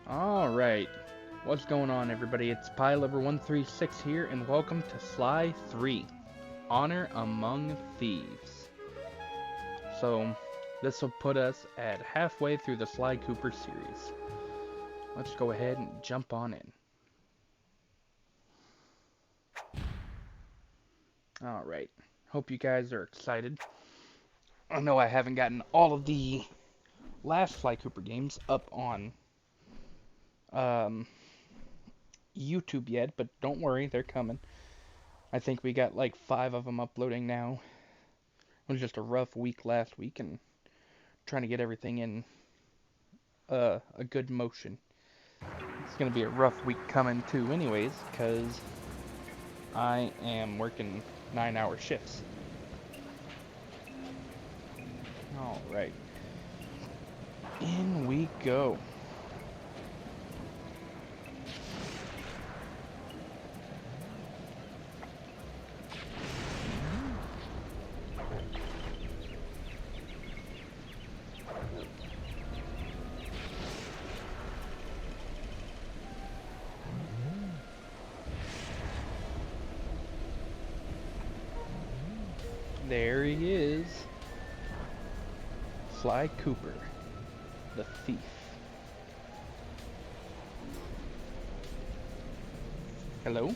Alright, what's going on everybody? It's PyLover136 here, and welcome to Sly 3, Honor Among Thieves. So, this will put us at halfway through the Sly Cooper series. Let's go ahead and jump on in. Alright, hope you guys are excited. I know I haven't gotten all of the last Sly Cooper games up on um, YouTube yet, but don't worry, they're coming. I think we got like 5 of them uploading now. It was just a rough week last week and trying to get everything in a good motion. It's going to be a rough week coming too anyways, because I am working 9-hour shifts. Alright. In we go. There he is. Sly Cooper, the thief. Hello?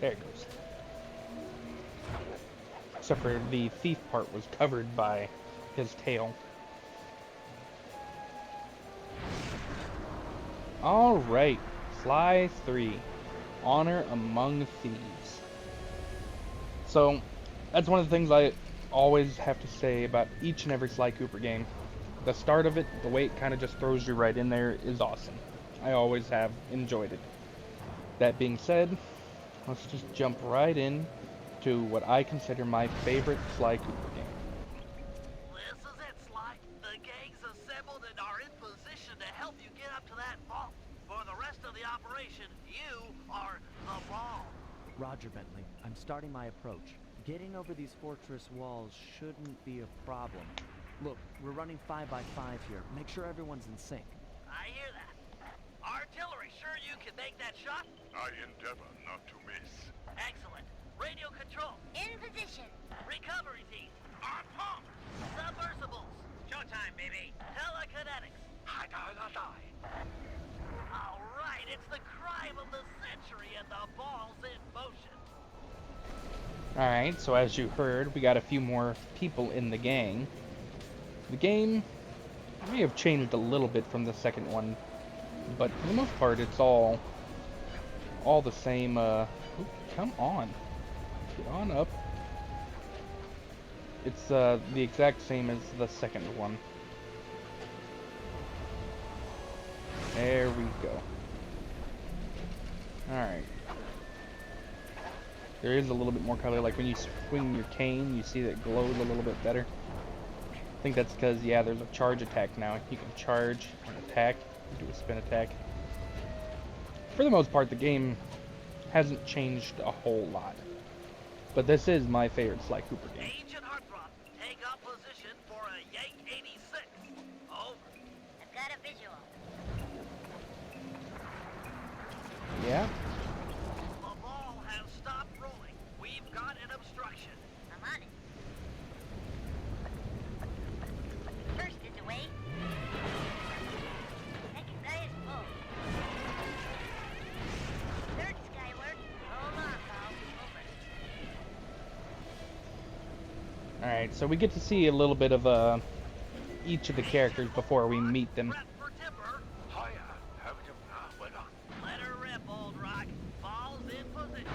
There it goes. Except for the thief part was covered by his tail. Alright, Sly 3, Honor Among Thieves. So, that's one of the things I always have to say about each and every Sly Cooper game. The start of it, the way it kind of just throws you right in there, is awesome. I always have enjoyed it. That being said, let's just jump right in to what I consider my favorite Sly Cooper game. This is it, Sly. The gang's assembled and are in position to help you get up to that vault. For the rest of the operation, you are the ball. Roger, Bentley. I'm starting my approach. Getting over these fortress walls shouldn't be a problem. Look, we're running 5x5 here. Make sure everyone's in sync. I hear that. Artillery, sure you can make that shot? I endeavor not to miss. Excellent. Radio control. In position. Recovery team. On pump. Submersibles. Showtime, baby. Telekinetics. All right, it's the crime of the century and the ball's in motion. Alright, so as you heard, we got a few more people in the gang. The game may have changed a little bit from the second one, but for the most part, it's all the same. Come on, get on up. It's the exact same as the second one. There we go. Alright. There is a little bit more color, like when you swing your cane, you see that it glows a little bit better. I think that's because, yeah, there's a charge attack now. You can charge and attack, do a spin attack. For the most part, the game hasn't changed a whole lot. But this is my favorite Sly Cooper game. Agent Heartthrob, take up position for a Yank 86. Over. I've got a visual. Yeah? The ball has stopped rolling. We've got an obstruction. I'm on it. First is away. Second guy is full. Third skyward. Hold on, pal. Over. Alright, so we get to see a little bit of each of the characters before we meet them. Prep for timber. Let her rip, old rock. Ball's in position.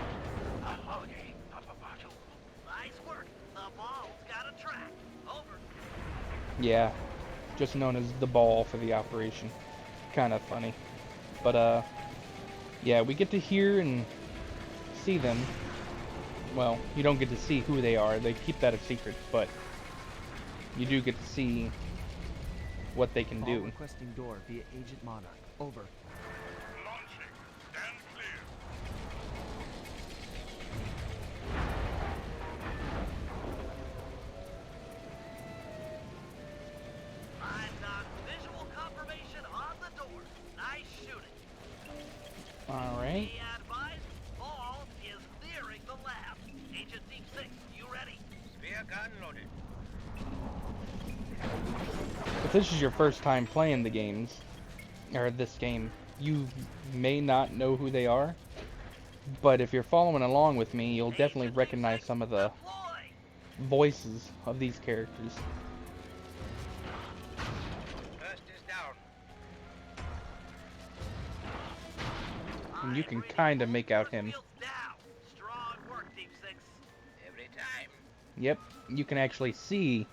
Nice work. The ball's got a track. Over. Yeah, just known as the ball for the operation. Kind of funny. But, yeah, we get to hear and see them. Well, you don't get to see who they are. They keep that a secret, but you do get to see what they can Ball do. requesting door via Agent Monarch. Over. Launching. Stand clear. I've got visual confirmation on the door. Alright. Be advised, Ball is clearing the lab. Agent Deep 6, you ready? Spear gun loaded. If this is your first time playing the games, or this game, you may not know who they are, but if you're following along with me, you'll definitely Agent recognize D6, some of the deploy! voices of these characters. First is down. And you can kind of make out him. Fields down. Strong work, Deep 6. Every time. Yep, you can actually see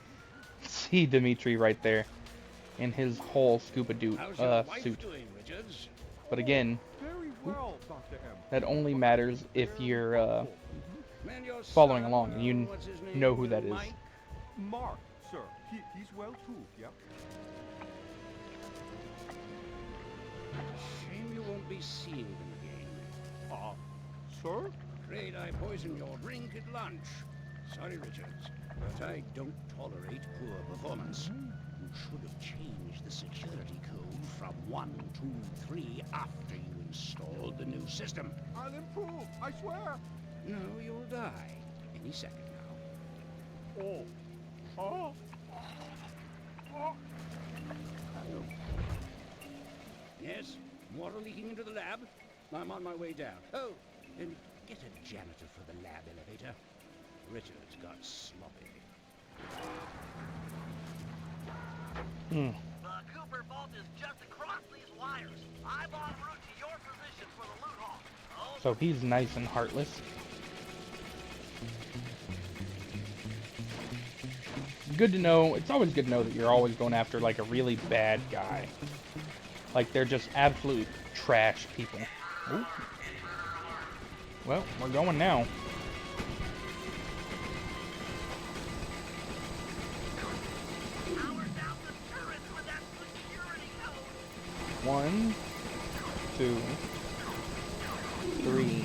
Dimitri right there in his whole scuba suit. Doing, Richards? But again, Very well, Dr. M. that only matters if you're Man, your following son, along and you what's his name? know who that is. Mike? Mark, sir. He's well too, yeah? Shame you won't be seeing them again. Sir? Afraid I poisoned your drink at lunch. Sorry, Richards, but I don't tolerate poor performance. You should have changed the security code from 1, 2, 3 after you installed the new system. I'll improve, I swear. No, you'll die any second now. Oh. Oh. Yes? Water leaking into the lab? I'm on my way down. Oh, and get a janitor for the lab elevator. Richards got sloppy. The Cooper vault is just across these wires. I'm en route to your position for the loot haul. Oh, So he's nice and heartless. Good to know. It's always good to know that you're always going after like a really bad guy. Like they're just absolute trash people. Ooh. Well, we're going now. power down the turrets with that security code. 1, 2, 3.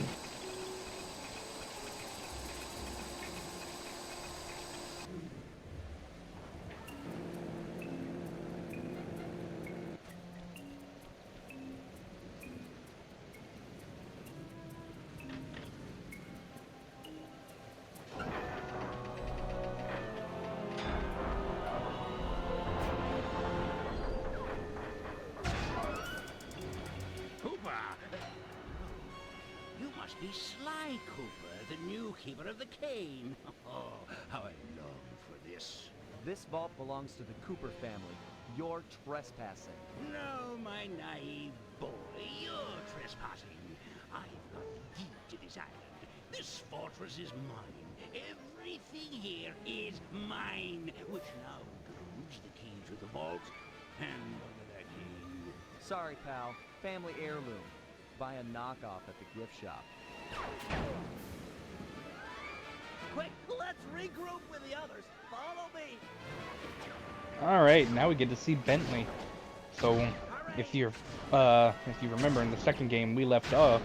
Cooper! You must be Sly Cooper, the new keeper of the cane. Oh, how I long for this. This vault belongs to the Cooper family. You're trespassing. No, my naive boy, you're trespassing. I've got the deed to this island. This fortress is mine. Everything here is mine, which now includes the key to the vault. Hand over that key. Sorry, pal. Family heirloom. Buy a knockoff at the gift shop. Quick, let's regroup with the others. Follow me. Alright, now we get to see Bentley. So, if you remember in the second game, we left off,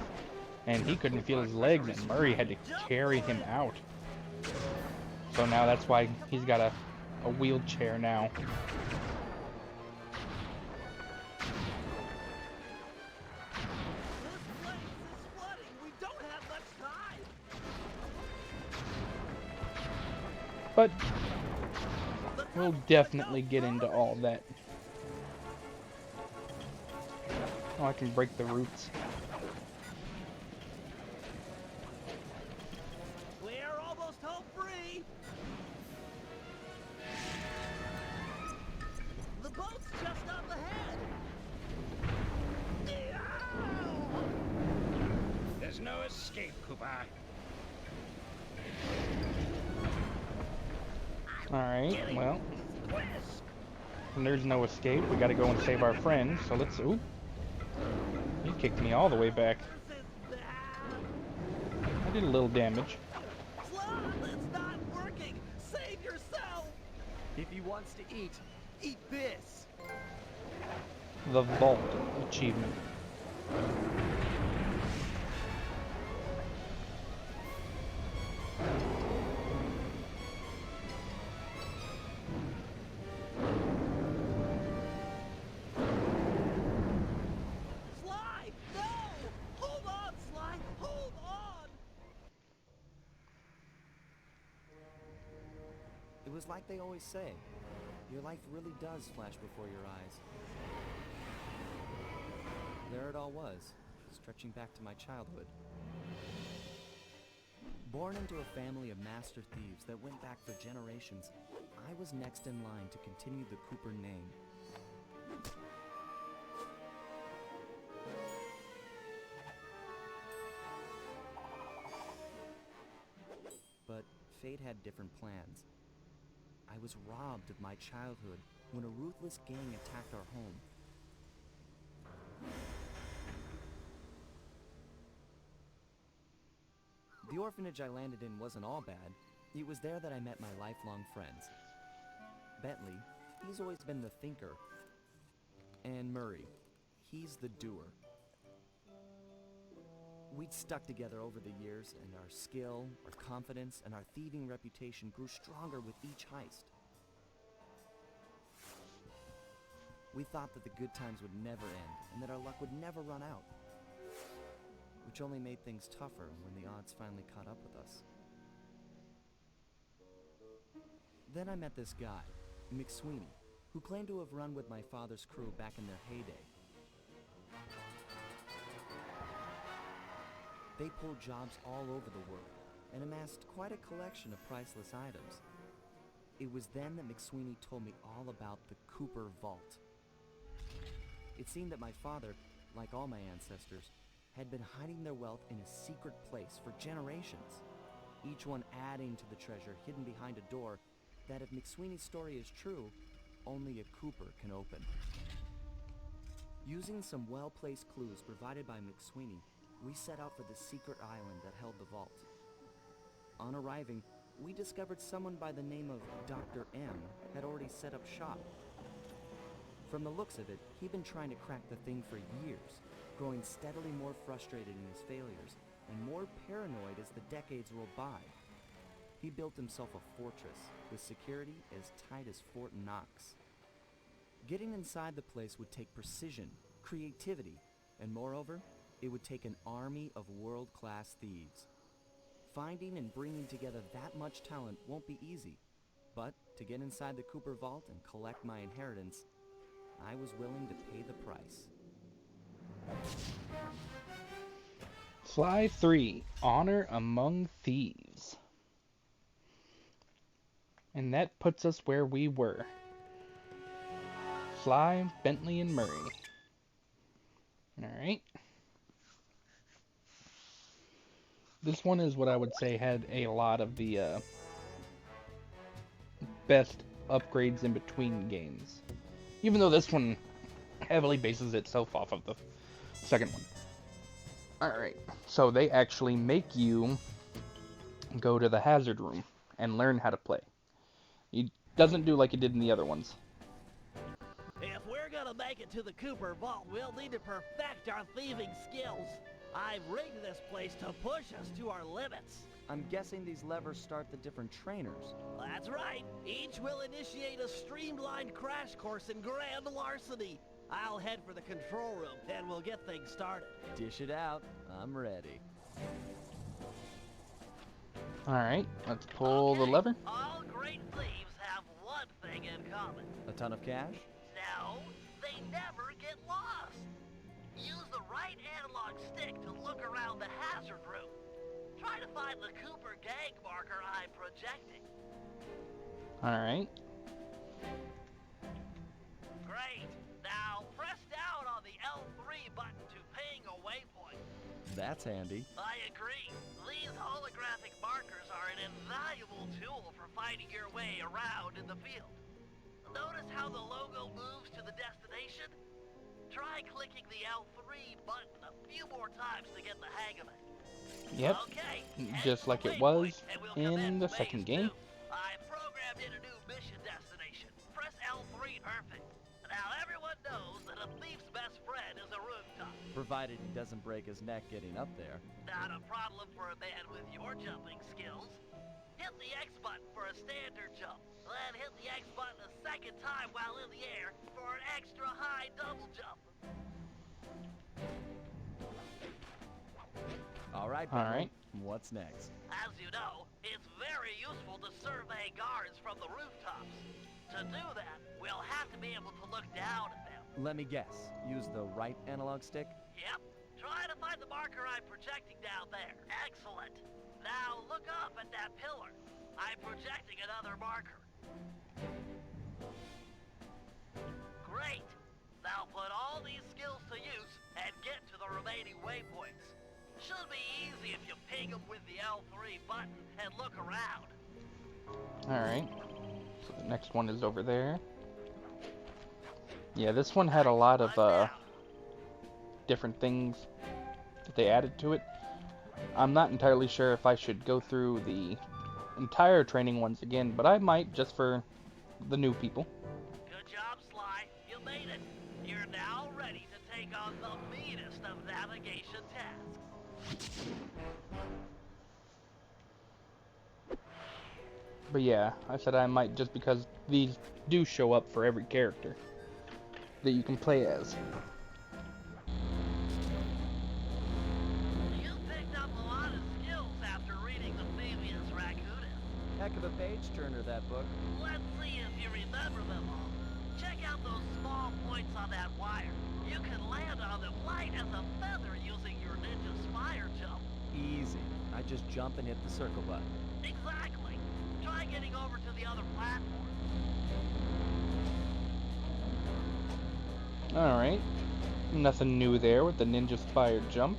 and he couldn't feel his legs, and Murray had to carry him out. So now that's why he's got a wheelchair now. This place is flooding. We don't have much time. But we'll definitely get into all that. Oh, I can break the roots. We're almost home free. The boat's just up ahead. There's no escape, Cooper. Alright, well, there's no escape. We gotta go and save our friend, so let's... Ooh. You kicked me all the way back. I did a little damage. Slot, it's not working. Save yourself. If he wants to eat this. The Vault achievement. Sly, no! Hold was like they always say, your life really does flash before your eyes. There it all was, stretching back to my childhood. Born into a family of master thieves that went back for generations, I was next in line to continue the Cooper name. But fate had different plans. I was robbed of my childhood when a ruthless gang attacked our home. The orphanage I landed in wasn't all bad. It was there that I met my lifelong friends. Bentley, he's always been the thinker. And Murray, he's the doer. We'd stuck together over the years, and our skill, our confidence, and our thieving reputation grew stronger with each heist. We thought that the good times would never end, and that our luck would never run out. Which only made things tougher when the odds finally caught up with us. Then I met this guy, McSweeney, who claimed to have run with my father's crew back in their heyday. They pulled jobs all over the world and amassed quite a collection of priceless items. It was then that McSweeney told me all about the Cooper Vault. It seemed that my father, like all my ancestors, had been hiding their wealth in a secret place for generations, each one adding to the treasure hidden behind a door that, if McSweeney's story is true, only a Cooper can open. Using some well-placed clues provided by McSweeney, we set out for the secret island that held the vault. On arriving, we discovered someone by the name of Dr. M had already set up shop. From the looks of it, he'd been trying to crack the thing for years, growing steadily more frustrated in his failures and more paranoid as the decades rolled by. He built himself a fortress with security as tight as Fort Knox. Getting inside the place would take precision, creativity, and moreover, it would take an army of world-class thieves. Finding and bringing together that much talent won't be easy, but to get inside the Cooper Vault and collect my inheritance, I was willing to pay the price. Sly 3, Honor Among Thieves. And that puts us where we were. Sly, Bentley, and Murray. Alright. This one is what I would say had a lot of the best upgrades in between games. Even though this one heavily bases itself off of the second one. Alright, so they actually make you go to the hazard room and learn how to play. It doesn't do like it did in the other ones. If we're gonna make it to the Cooper Vault, we'll need to perfect our thieving skills. I've rigged this place to push us to our limits. I'm guessing these levers start the different trainers. That's right. Each will initiate a streamlined crash course in grand larceny. I'll head for the control room, and we'll get things started. Dish it out. I'm ready. Alright, let's pull the Okay, lever. All great thieves have one thing in common. A ton of cash? No, they never get lost. Use the right analog stick to look around the hazard room. Try to find the Cooper gang marker I'm projecting. Alright. Great. Now press down on the L3 button to ping a waypoint. That's handy. I agree. These holographic markers are an invaluable tool for finding your way around in the field. Notice how the logo moves to the destination? Try clicking the L3 button a few more times to get the hang of it. Yep, Okay, just like it waypoint, was and we'll in commence the phase second game. 2. I programmed in a new mission destination. Press L3. Perfect. Now everyone knows that a thief's best friend is a rooftop. Provided he doesn't break his neck getting up there. Not a problem for a man with your jumping skills. Hit the X button for a standard jump. Then hit the X button a second time while in the air for an extra high double jump. All right, All right. What's next? As you know, it's very useful to survey guards from the rooftops. To do that, we'll have to be able to look down at them. Let me guess. Use the right analog stick? Yep. Try to find the marker I'm projecting down there. Excellent. Now look up at that pillar. I'm projecting another marker. Great. Now put all these skills to use and get to the remaining waypoints. Should be easy if you ping them with the L3 button and look around. Alright. So the next one is over there. Yeah, this one had a lot of different things that they added to it. I'm not entirely sure if I should go through the entire training once again, but I might, just for the new people. Good job, Sly. You made it. You're now ready to take on the meanest of navigation tasks. But yeah, I said I might just because these do show up for every character that you can play as. You picked up a lot of skills after reading the previous Raccoonist. Heck of a page-turner, that book. Let's see if you remember them all. Check out those small points on that wire. You can land on them light as a feather using your ninja spire jump. Easy. I just jump and hit the circle button. Exactly. Try getting over to the other platform. Alright. Nothing new there with the ninja spire jump.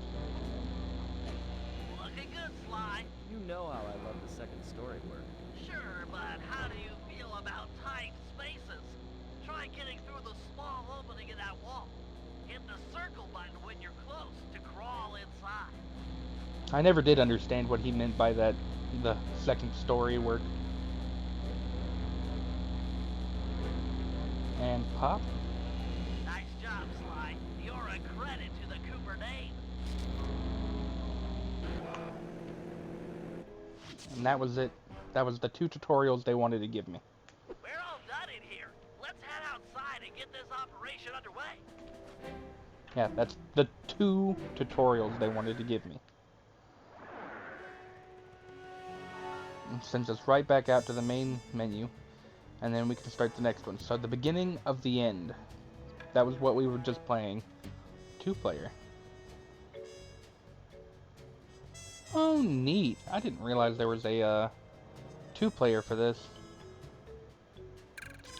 Looking good, Sly. You know how I love the second story work. Sure, but how do you feel about tight spaces? Try getting through the small opening in that wall. Hit the circle button when you're close to crawl inside. I never did understand what he meant by that, the second story work. And pop. Nice job, Sly. You're a credit to the Cooper name. And that was it. That was the 2 tutorials they wanted to give me. We're all done in here. Let's head outside and get this operation underway. Yeah, that's the 2 tutorials they wanted to give me. And sends us right back out to the main menu. And then we can start the next one. So the beginning of the end. That was what we were just playing. 2-player. Oh, neat. I didn't realize there was a 2-player for this.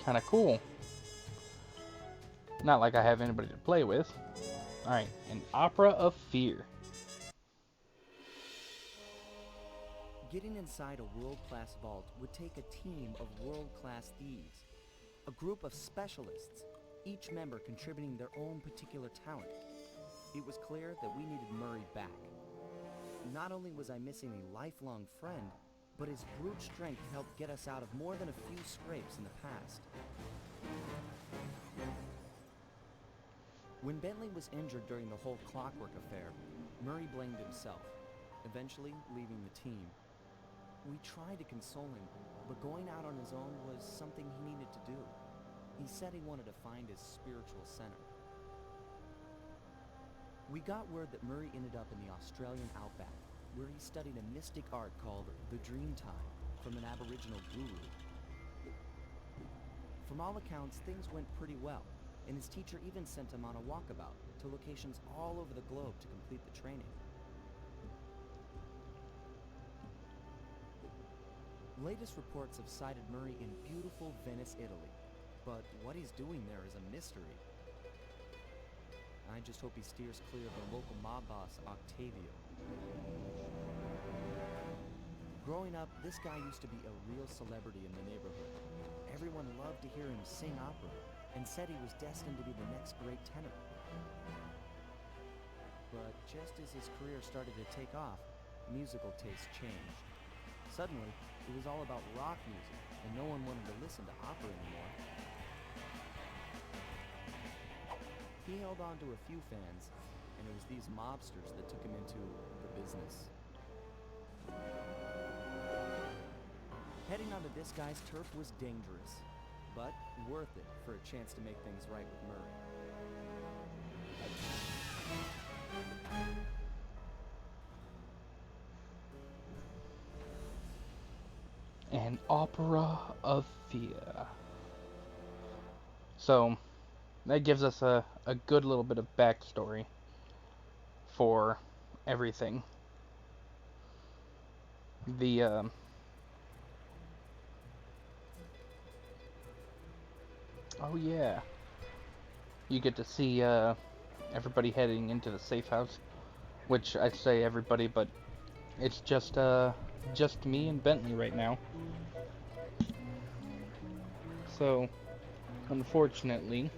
Kind of cool. Not like I have anybody to play with. Alright, an opera of fear. Getting inside a world-class vault would take a team of world-class thieves. A group of specialists, each member contributing their own particular talent. It was clear that we needed Murray back. Not only was I missing a lifelong friend, but his brute strength helped get us out of more than a few scrapes in the past. When Bentley was injured during the whole Clockwork affair, Murray blamed himself, eventually leaving the team. We tried to console him, but going out on his own was something he needed to do. He said he wanted to find his spiritual center. We got word that Murray ended up in the Australian outback, where he studied a mystic art called the Dreamtime from an Aboriginal guru. From all accounts, things went pretty well, and his teacher even sent him on a walkabout to locations all over the globe to complete the training. Latest reports have cited Murray in beautiful Venice, Italy, but what he's doing there is a mystery. I just hope he steers clear of the local mob boss, Octavio. Growing up, this guy used to be a real celebrity in the neighborhood. Everyone loved to hear him sing opera, and said he was destined to be the next great tenor. But just as his career started to take off, musical tastes changed. Suddenly, it was all about rock music, and no one wanted to listen to opera anymore. He held on to a few fans, and it was these mobsters that took him into the business. Heading onto this guy's turf was dangerous, but worth it for a chance to make things right with Murray. An opera of fear. So, that gives us a good little bit of backstory for everything. The, oh yeah, you get to see, everybody heading into the safe house. Which I say everybody, but it's just me and Bentley right now. So, unfortunately,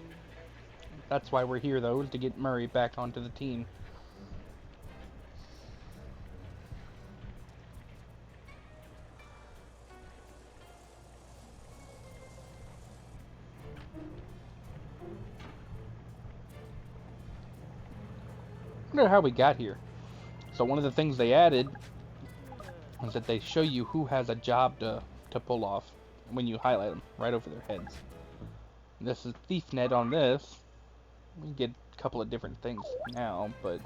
that's why we're here though, is to get Murray back onto the team. I wonder how we got here. So one of the things they added is that they show you who has a job to pull off when you highlight them right over their heads. This is ThiefNet on this. We get a couple of different things now, but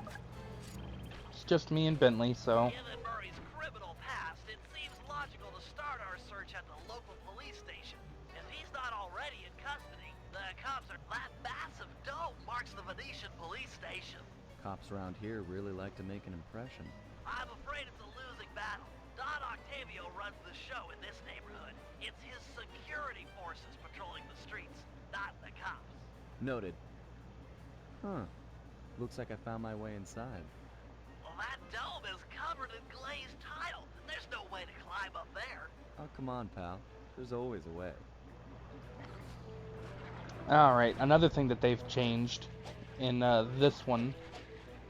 it's just me and Bentley, so Given Murray's criminal past, it seems logical to start our search at the local police station. If he's not already in custody, the cops are... That massive dome marks the Venetian police station. Cops around here really like to make an impression. I'm afraid it's a losing battle. Don Octavio runs the show in this neighborhood. It's his security forces patrolling the streets, not the cops. Noted. Huh. Looks like I found my way inside. Well, that dome is covered in glazed tile. There's no way to climb up there. Oh, come on, pal. There's always a way. alright, another thing that they've changed in this one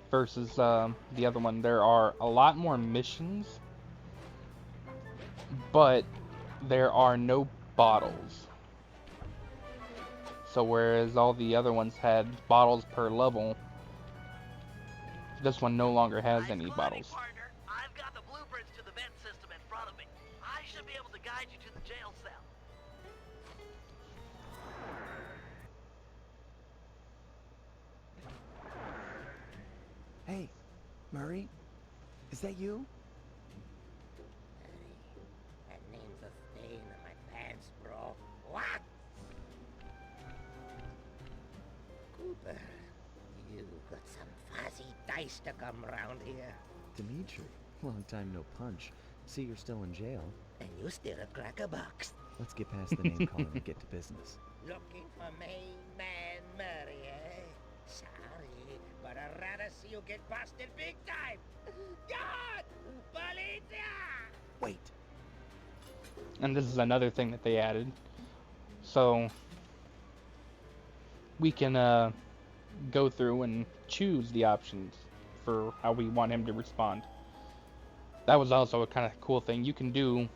versus the other one, there are a lot more missions, but there are no bottles. So whereas all the other ones had bottles per level, this one no longer has Nice any climbing, bottles. partner. I've got the blueprints to the vent system in front of me. I should be able to guide you to the jail cell. Hey, Murray? Is that you? That name's a stain on my pants, bro. What? Cooper, you got some fuzzy dice to come around here. Dimitri. Long time no punch. See, you're still in jail. And you still a cracker box. Let's get past the name calling and get to business. Looking for main man Murray, eh? Sorry, but I'd rather see you get busted big time. God! Policia! Wait! And this is another thing that they added. So we can go through and choose the options for how we want him to respond. That was also a kind of cool thing. You can do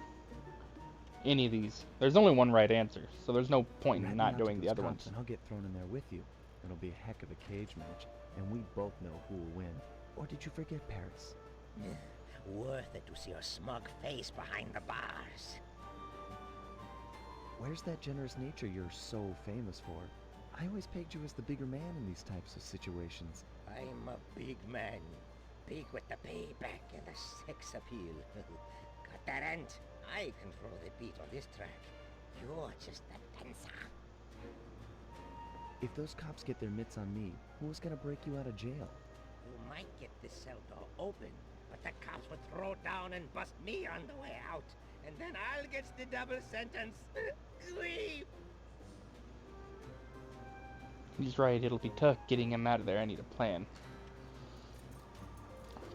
any of these. There's only one right answer, so there's no point in Rat me not out to doing the those other cops ones. And I'll get thrown in there with you. It'll be a heck of a cage match, and we both know who will win. Or did you forget Paris? Worth it to see your smug face behind the bars. Where's that generous nature you're so famous for? I always pegged you as the bigger man in these types of situations. I'm a big man. Big with the payback and the sex appeal. Got that, Ant? I control the beat on this track. You're just a dancer. If those cops get their mitts on me, who's gonna break you out of jail? You might get the cell door open, but the cops would throw down and bust me on the way out. And then I'll get the double sentence. Grief! He's right, it'll be tough getting him out of there. I need a plan.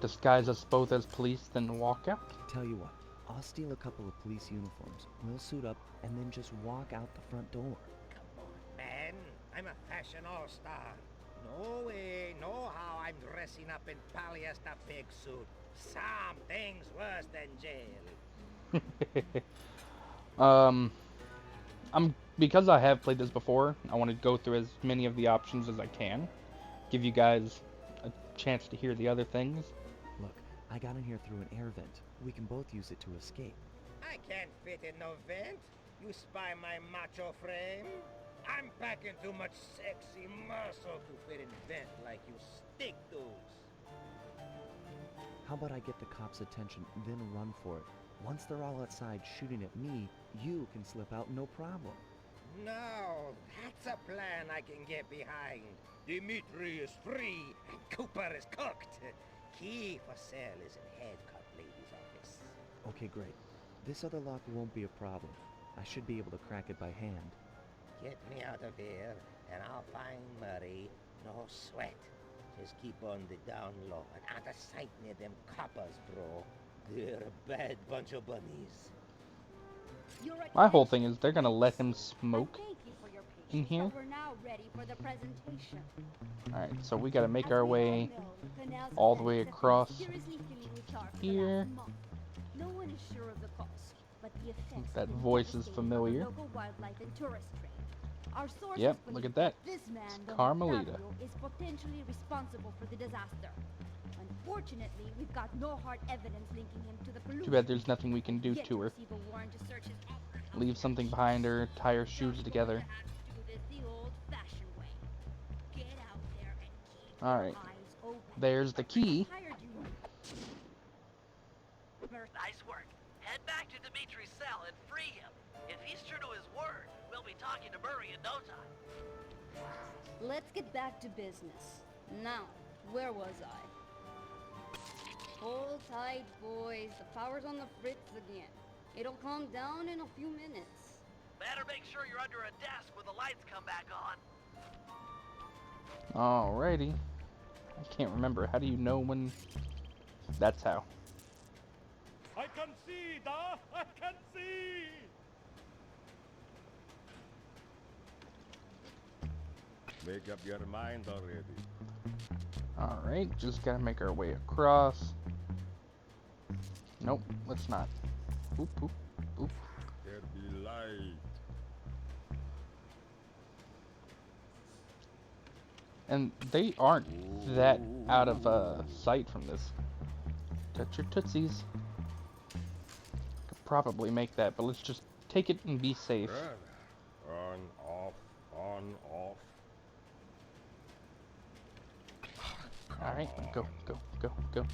Disguise us both as police, then walk out? Tell you what, I'll steal a couple of police uniforms. We'll suit up and then just walk out the front door. Come on, man. I'm a fashion all-star. No way, no how I'm dressing up in polyester pig suit. Something's worse than jail. Because I have played this before, I want to go through as many of the options as I can. Give you guys a chance to hear the other things. Look, I got in here through an air vent. We can both use it to escape. I can't fit in no vent. You spy my macho frame? I'm packing too much sexy muscle to fit in vent like you stick dudes. How about I get the cops' attention, then run for it? Once they're all outside shooting at me, you can slip out no problem. No, that's a plan I can get behind. Dimitri is free and Cooper is cooked. Key for sale is in head cut lady's office. Okay, great. This other lock won't be a problem. I should be able to crack it by hand. Get me out of here, and I'll find Murray. No sweat. Just keep on the down low and out of sight near them coppers, bro. They're a bad bunch of bunnies. My whole thing is they're gonna let him smoke Thank you for your in patience, here. but we're now ready for the presentation. Alright, so we gotta make As our we way all know, canals all the and way lakes have been across seriously filling with tar for the here. last month. No one is sure of the cause, but the effects That have been voice is devastating on the familiar. local wildlife and tourist trade. Our sources Yep, believe look at that. This man, It's Don Carmelita. Octavio, is potentially responsible for the disaster. Unfortunately, we've got no hard evidence linking him to the pollution. Too bad there's nothing we can do Yet to her. receive a warrant to search his opera house. Leave something behind her, tie her shoes together. Do this the old-fashioned way. Get out there and keep Alright, your eyes open. there's the key. Hired you. Nice work. Head back to Dimitri's cell and free him. If he's true to his word, we'll be talking to Murray in no time. Let's get back to business. Now, where was I? Hold tight, boys. The power's on the fritz again. It'll calm down in a few minutes. Better make sure you're under a desk when the lights come back on. Alrighty. I can't remember. How do you know when? That's how. I can see, da! I can see! Make up your mind already. Alright, just gotta make our way across. Nope, let's not. Oop, oop, oop. There be light. And they aren't that out of sight from this. Touch your tootsies. Could probably make that, but let's just take it and be safe. On, off, on, off. Alright, go, go, go, go.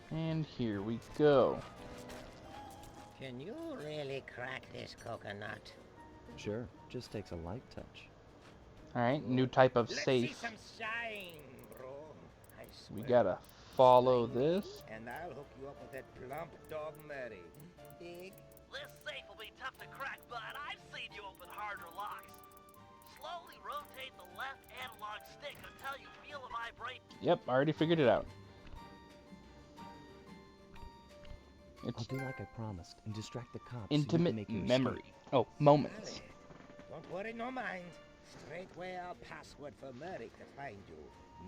And here we go. Can you really crack this coconut? Sure, just takes a light touch. Alright, new type of Let's safe. see some shine, bro. I We swear. gotta follow this. And I'll hook you up with that plump dog Murray. Big. This safe will be tough to crack, but I've seen you open harder locks. Slowly rotate the left analog stick until you feel a vibration. Yep, I already figured it out. I'll It's do like I promised and distract the cops so you can intimate make your memory. escape. Oh, moments. Murray. Don't worry, no mind. Straightway our password for Murray to find you.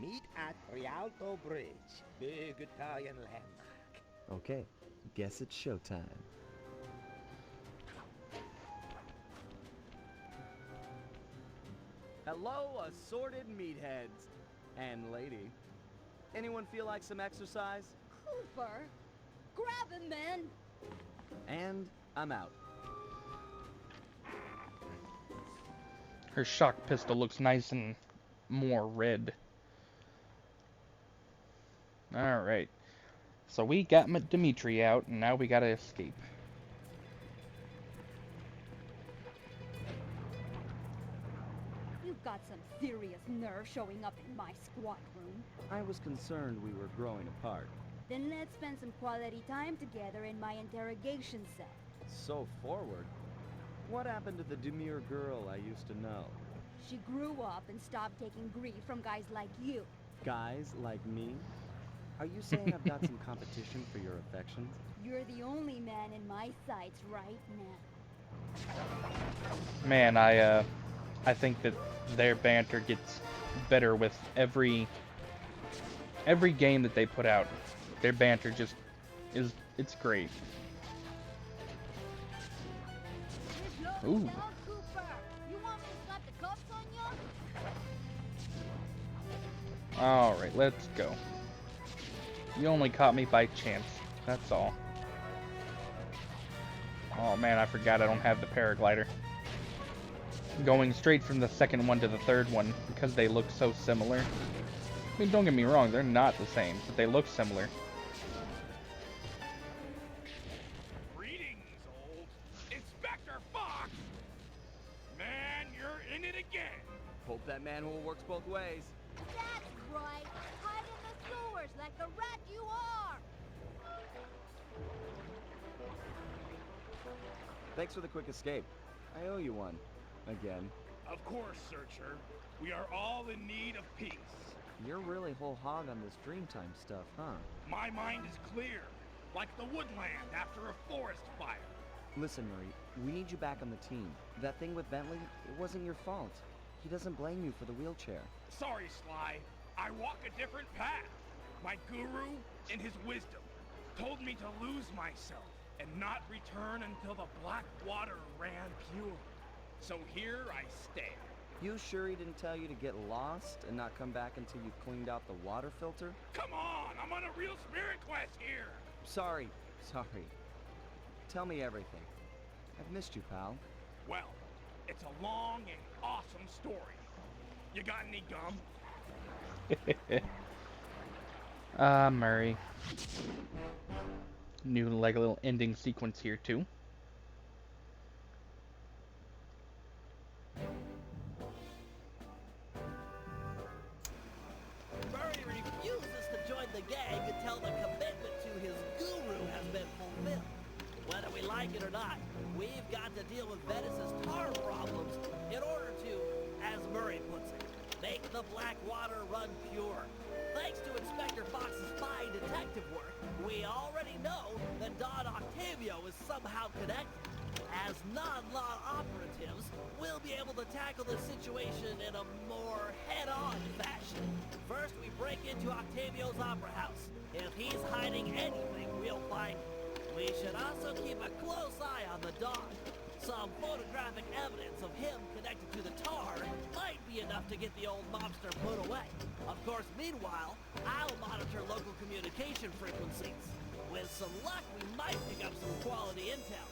Meet at Rialto Bridge. Big Italian landmark. Okay, guess it's showtime. Hello, assorted meatheads. And lady. Anyone feel like some exercise? Cooper, grab him, man. And I'm out. Her shock pistol looks nice and more red. Alright. So we got Dimitri out, and now we gotta escape. You've got some serious nerve showing up in my squat room. I was concerned we were growing apart. Then let's spend some quality time together in my interrogation cell. So forward. What happened to the demure girl I used to know? She grew up and stopped taking grief from guys like you. Guys like me? Are you saying I've got some competition for your affections? You're the only man in my sights right now. Man, I think that their banter gets better with every game that they put out. Their banter just it's great. Ooh. Cooper, you want me to cut the cuffs on you? Alright, let's go. You only caught me by chance. That's all. Oh man, I forgot I don't have the paraglider. Going straight from the second one to the third one because they look so similar. I mean, don't get me wrong, they're not the same, but they look similar. Hope that manhole works both ways. That's right. Hide in the sewers like the rat you are. Thanks for the quick escape. I owe you one. Again. Of course, Searcher. We are all in need of peace. You're really whole hog on this Dreamtime stuff, huh? My mind is clear, like the woodland after a forest fire. Listen, Murray, we need you back on the team. That thing with Bentley, it wasn't your fault. He doesn't blame you for the wheelchair. Sorry, Sly. I walk a different path. My guru, in his wisdom, told me to lose myself and not return until the black water ran pure. So here I stand. You sure he didn't tell you to get lost and not come back until you cleaned out the water filter? Come on, I'm on a real spirit quest here. Sorry. Tell me everything. I've missed you, pal. Well, it's a long and awesome story. You got any gum? Murray. New like a little ending sequence here too. Murray refuses to join the gang until the commitment to his guru has been fulfilled. Whether we like it or not, we've got to deal with Venice's tar problems in order to, as Murray puts it, make the black water run pure. Thanks to Inspector Fox's fine detective work, we already know that Don Octavio is somehow connected. As non-law operatives, we'll be able to tackle the situation in a more head-on fashion. First, we break into Octavio's opera house. If he's hiding anything, we'll find him. We should also keep a close eye on the dog. Some photographic evidence of him connected to the tar might be enough to get the old mobster put away. Of course, meanwhile, I'll monitor local communication frequencies. With some luck, we might pick up some quality intel.